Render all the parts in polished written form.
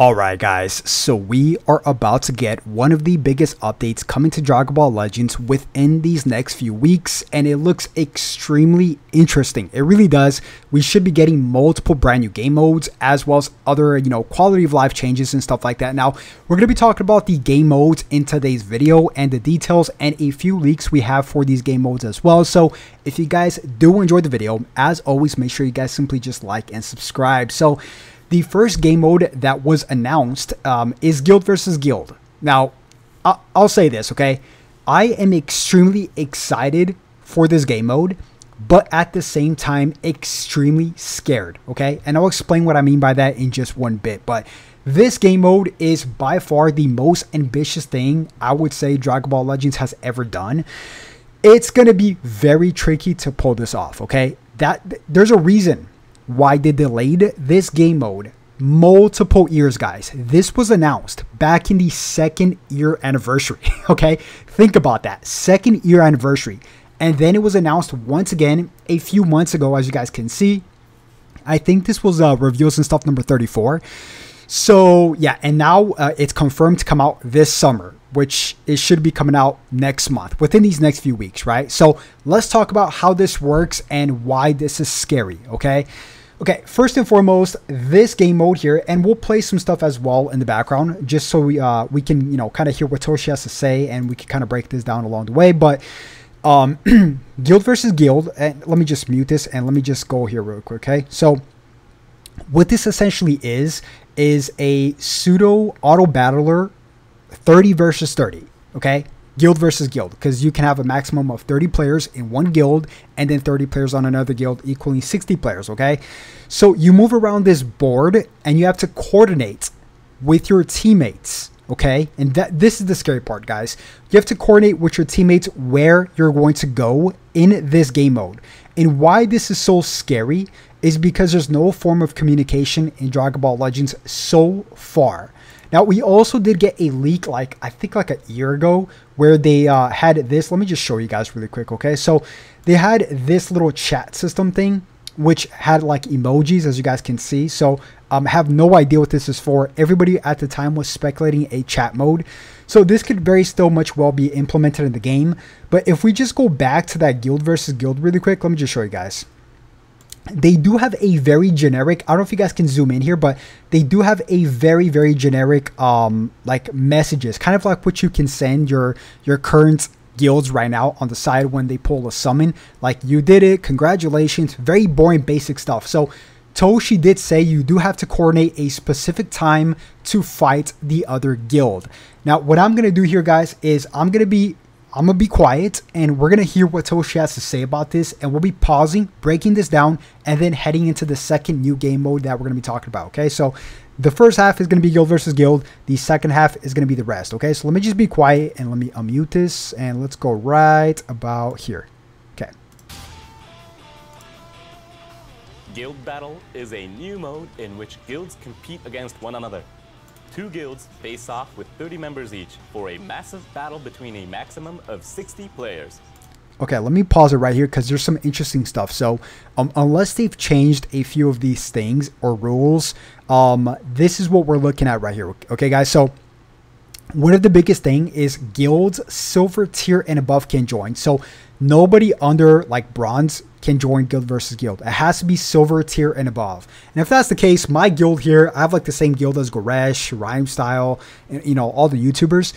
Alright guys, so we are about to get one of the biggest updates coming to Dragon Ball Legends within these next few weeks, and it looks extremely interesting. It really does. We should be getting multiple brand new game modes as well as other, quality of life changes and stuff like that. Now, we're going to be talking about the game modes in today's video and the details and a few leaks we have for these game modes as well. So if you guys do enjoy the video, as always, make sure you guys simply just like and subscribe. So the first game mode that was announced is Guild versus Guild. Now, I'll say this, okay? I am extremely excited for this game mode, but at the same time, extremely scared, okay? And I'll explain what I mean by that in just one bit. But this game mode is by far the most ambitious thing I would say Dragon Ball Legends has ever done. It's going to be very tricky to pull this off, okay? There's a reason why they delayed this game mode multiple years, guys. This was announced back in the second year anniversary, okay? Think about that, second year anniversary. And then it was announced once again a few months ago, as you guys can see. I think this was Reveals and Stuff number 34. So yeah, and now it's confirmed to come out this summer, which it should be coming out next month, within these next few weeks, right? So let's talk about how this works and why this is scary, okay? Okay, first and foremost, this game mode here, and we'll play some stuff as well in the background, just so we can, kind of hear what Toshi has to say, and we can kind of break this down along the way. But Guild versus Guild, and let me just mute this, and let me just go here real quick, okay? So what this essentially is a pseudo auto battler 30 versus 30, okay? Guild versus Guild, because you can have a maximum of 30 players in one guild and then 30 players on another guild, equaling 60 players, okay? So you move around this board and you have to coordinate with your teammates, okay? And this is the scary part, guys. You have to coordinate with your teammates where you're going to go in this game mode. And why this is so scary is because there's no form of communication in Dragon Ball Legends so far. Now, we also did get a leak, I think like a year ago, where they had this. Let me just show you guys really quick, okay? So they had this little chat system thing, which had like emojis, as you guys can see. So have no idea what this is for. Everybody at the time was speculating a chat mode. So this could very still much well be implemented in the game. But if we just go back to that Guild versus Guild really quick, let me just show you guys. They do have a very generic, I don't know if you guys can zoom in here, but they do have a very, very generic like messages, kind of like what you can send your current guilds right now on the side when they pull a summon, like you did it, congratulations, very boring basic stuff. So Toshi did say you do have to coordinate a specific time to fight the other guild. Now what I'm gonna do here, guys, is I'm gonna be quiet and we're going to hear what Toshi has to say about this, and we'll be pausing, breaking this down, and then heading into the second new game mode that we're going to be talking about, okay? So the first half is going to be Guild versus Guild. The second half is going to be the rest, okay? So let me just be quiet and let me unmute this, and let's go right about here. Okay. Guild Battle is a new mode in which guilds compete against one another. Two guilds face off with 30 members each for a massive battle between a maximum of 60 players. Okay, let me pause it right here because there's some interesting stuff. So unless they've changed a few of these things or rules, this is what we're looking at right here. Okay, guys, so one of the biggest thing is guilds silver tier and above can join. So nobody under like bronze can join Guild versus Guild. It has to be silver tier and above. And if that's the case, my guild here, I have like the same guild as Goresh, Rhyme Style, and, all the YouTubers.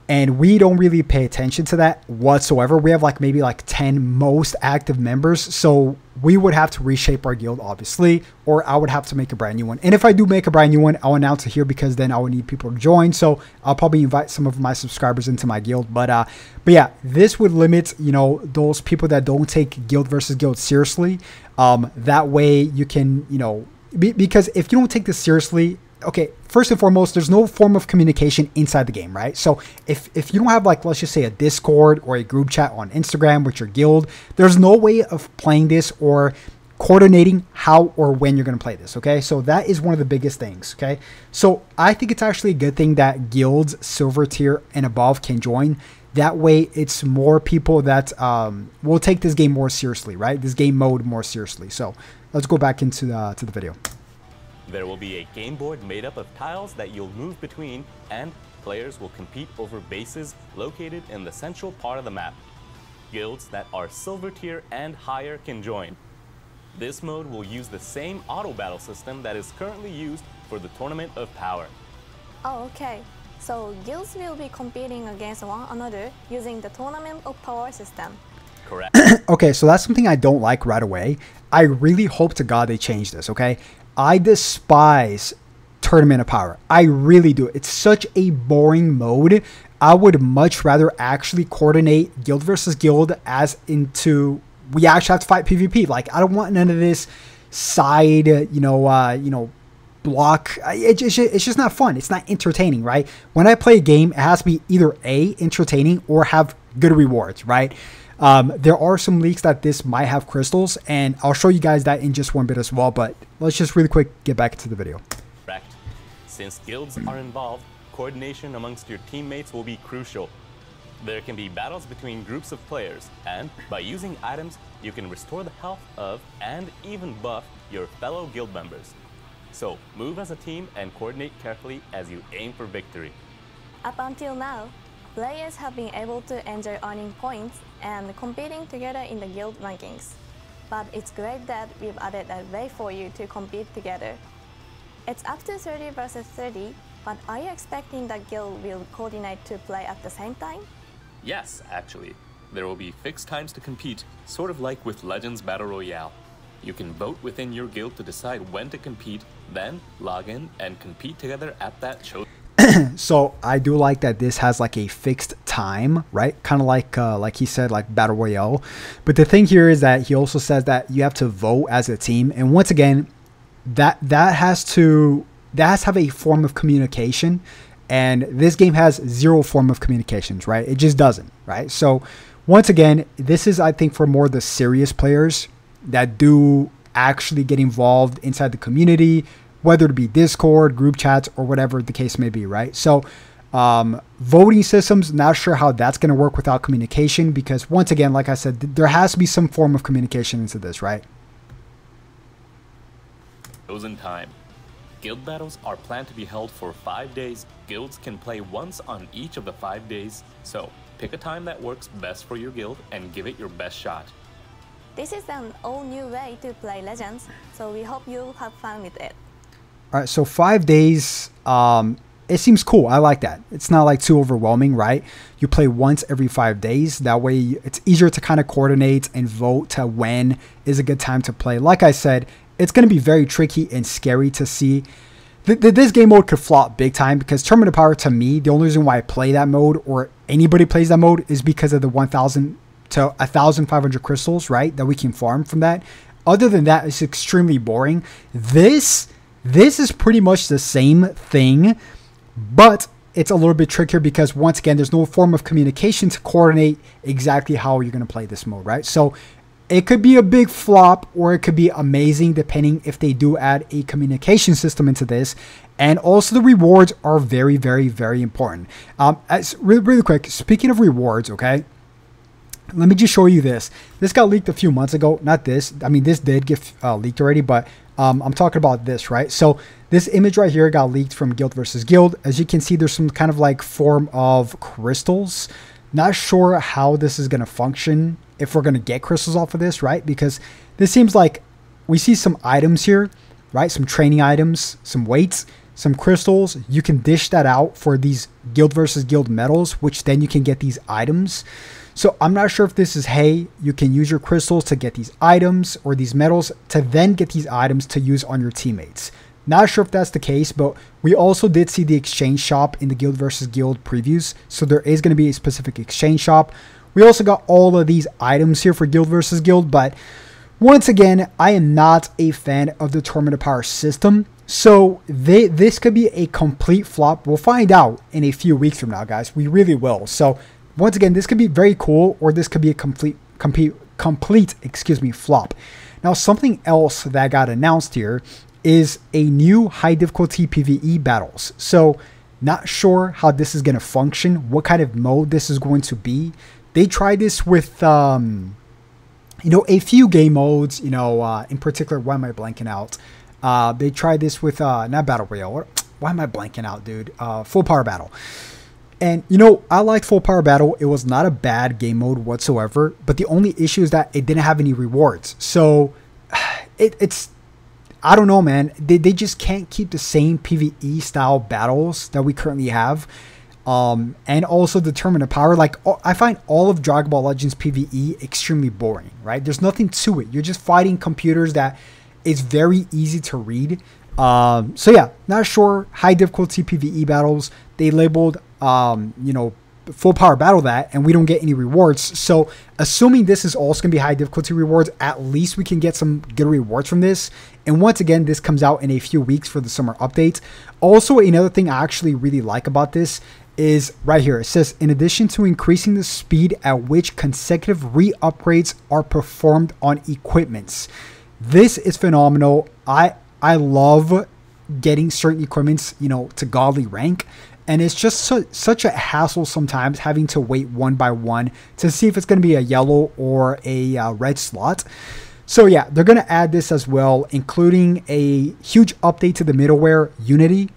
And we don't really pay attention to that whatsoever. We have like maybe like 10 most active members. So we would have to reshape our guild, obviously, or I would have to make a brand new one. And if I do make a brand new one, I'll announce it here because then I would need people to join. So I'll probably invite some of my subscribers into my guild. But yeah, this would limit, those people that don't take Guild versus Guild seriously. That way you can, because if you don't take this seriously, okay, first and foremost, there's no form of communication inside the game, right? So if you don't have, like, let's just say a Discord or a group chat on Instagram with your guild, there's no way of playing this or coordinating how or when you're going to play this, okay? So that is one of the biggest things, okay? So I think it's actually a good thing that guilds silver tier and above can join. That way it's more people that will take this game more seriously, right? This game mode more seriously. So let's go back into the video. There will be a game board made up of tiles that you'll move between, and players will compete over bases located in the central part of the map. Guilds that are silver tier and higher can join. This mode will use the same auto battle system that is currently used for the Tournament of Power. Oh, okay. So guilds will be competing against one another using the Tournament of Power system. Correct. Okay, so that's something I don't like right away. I really hope to God they change this, okay? I despise Tournament of Power. I really do. It's such a boring mode. I would much rather actually coordinate guild versus guild as into we actually have to fight PvP. Like, I don't want none of this side, block. It's just not fun. It's not entertaining, right? When I play a game, it has to be either A, entertaining, or have good rewards, right? There are some leaks that this might have crystals, and I'll show you guys that in just one bit as well, but let's just really quick get back into the video. Correct. Since guilds are involved, coordination amongst your teammates will be crucial. There can be battles between groups of players, and by using items, you can restore the health of and even buff your fellow guild members. So move as a team and coordinate carefully as you aim for victory. Up until now, players have been able to enjoy earning points and competing together in the guild rankings. But it's great that we've added a way for you to compete together. It's up to 30 versus 30, but are you expecting that guild will coordinate to play at the same time? Yes, actually. There will be fixed times to compete, sort of like with Legends Battle Royale. You can vote within your guild to decide when to compete, then log in and compete together at that chosen. So I do like that this has like a fixed time, right? Kind of like he said, like Battle Royale. But the thing here is that he also says that you have to vote as a team, and once again, that has to have a form of communication, and this game has zero form of communications, right? It just doesn't, right? So once again, this is, I think, for more the serious players that do actually get involved inside the community, whether it be Discord, group chats, or whatever the case may be, right? So voting systems, not sure how that's going to work without communication, because once again, like I said, there has to be some form of communication into this, right? Chosen time. Guild battles are planned to be held for 5 days. Guilds can play once on each of the 5 days, so pick a time that works best for your guild and give it your best shot. This is an all-new way to play Legends, so we hope you have fun with it. All right, so 5 days, it seems cool. I like that. It's not like too overwhelming, right? You play once every 5 days. That way it's easier to kind of coordinate and vote to when is a good time to play. Like I said, it's going to be very tricky and scary to see. This game mode could flop big time, because Tournament of Power, to me, the only reason why I play that mode, or anybody plays that mode, is because of the 1,000 to 1,500 crystals, right, that we can farm from that. Other than that, it's extremely boring. This is pretty much the same thing, but it's a little bit trickier because, once again, there's no form of communication to coordinate exactly how you're going to play this mode, right? So it could be a big flop, or it could be amazing, depending if they do add a communication system into this. And also the rewards are very, very, very important. Really quick, speaking of rewards, okay, let me just show you this. This got leaked a few months ago. Not this. I mean, this did get leaked already, but I'm talking about this, right? So this image right here got leaked from Guild versus Guild. As you can see, there's some kind of like form of crystals. Not sure how this is going to function, if we're going to get crystals off of this, right? Because this seems like we see some items here, right? Some training items, some weights, some crystals. You can dish that out for these Guild versus Guild medals, which then you can get these items. So I'm not sure if this is, hey, you can use your crystals to get these items or these medals to then get these items to use on your teammates. Not sure if that's the case, but we also did see the exchange shop in the Guild versus Guild previews. So there is going to be a specific exchange shop. We also got all of these items here for Guild versus Guild, but once again, I am not a fan of the Tournament of Power system. So this could be a complete flop. We'll find out in a few weeks from now, guys. We really will. So once again, this could be very cool, or this could be a complete flop. Now, something else that got announced here is a new high difficulty PvE battles. So not sure how this is going to function, what kind of mode this is going to be. They tried this with, a few game modes, in particular, why am I blanking out? They tried this with not Battle Royale. Why am I blanking out, dude? Full Power Battle. And, you know, I liked Full Power Battle. It was not a bad game mode whatsoever. But the only issue is that it didn't have any rewards. So, it's... I don't know, man. They just can't keep the same PvE style battles that we currently have. And also the Tournament of Power. Like, I find all of Dragon Ball Legends PvE extremely boring, right? There's nothing to it. You're just fighting computers that is very easy to read. So yeah, not sure. High difficulty PvE battles. They labeled, you know, Full Power Battle that, and we don't get any rewards. So assuming this is also going to be high difficulty rewards, at least we can get some good rewards from this. And once again, this comes out in a few weeks for the summer update. Also, another thing I actually really like about this is right here. It says, in addition to increasing the speed at which consecutive re-upgrades are performed on equipments. This is phenomenal. I love getting certain equipments, you know, to godly rank. And it's just such a hassle sometimes having to wait one by one to see if it's going to be a yellow or a red slot. So yeah, they're going to add this as well, including a huge update to the middleware Unity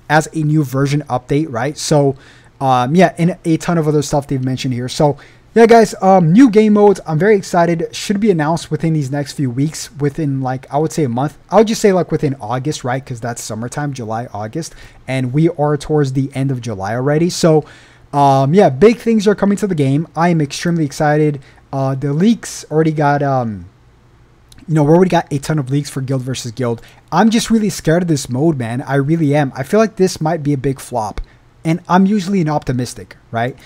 as a new version update, right? So yeah, and a ton of other stuff they've mentioned here. So yeah, guys, new game modes. I'm very excited. Should be announced within these next few weeks, within like, I would say a month. I would just say like within August, right? Because that's summertime, July, August. And we are towards the end of July already. So yeah, big things are coming to the game. I am extremely excited. The leaks already got, you know, we already got a ton of leaks for Guild versus Guild. I'm just really scared of this mode, man. I really am. I feel like this might be a big flop. And I'm usually an optimistic, right?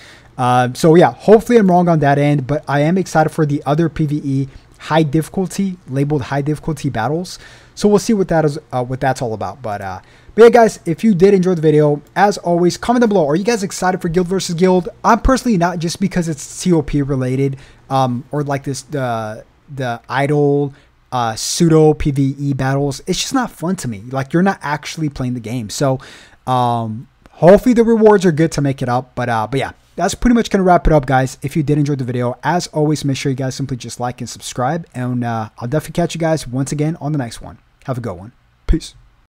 So yeah, hopefully I'm wrong on that end, but I am excited for the other PvE high difficulty, labeled high difficulty battles. So we'll see what that is, what that's all about. But yeah, guys, if you did enjoy the video, as always, comment down below. Are you guys excited for Guild versus Guild? I'm personally not, just because it's COP related, or like this the idle pseudo PvE battles. It's just not fun to me. Like, you're not actually playing the game. So hopefully the rewards are good to make it up. But yeah, that's pretty much going to wrap it up, guys. If you did enjoy the video, as always, make sure you guys simply just like and subscribe. And I'll definitely catch you guys once again on the next one. Have a good one. Peace.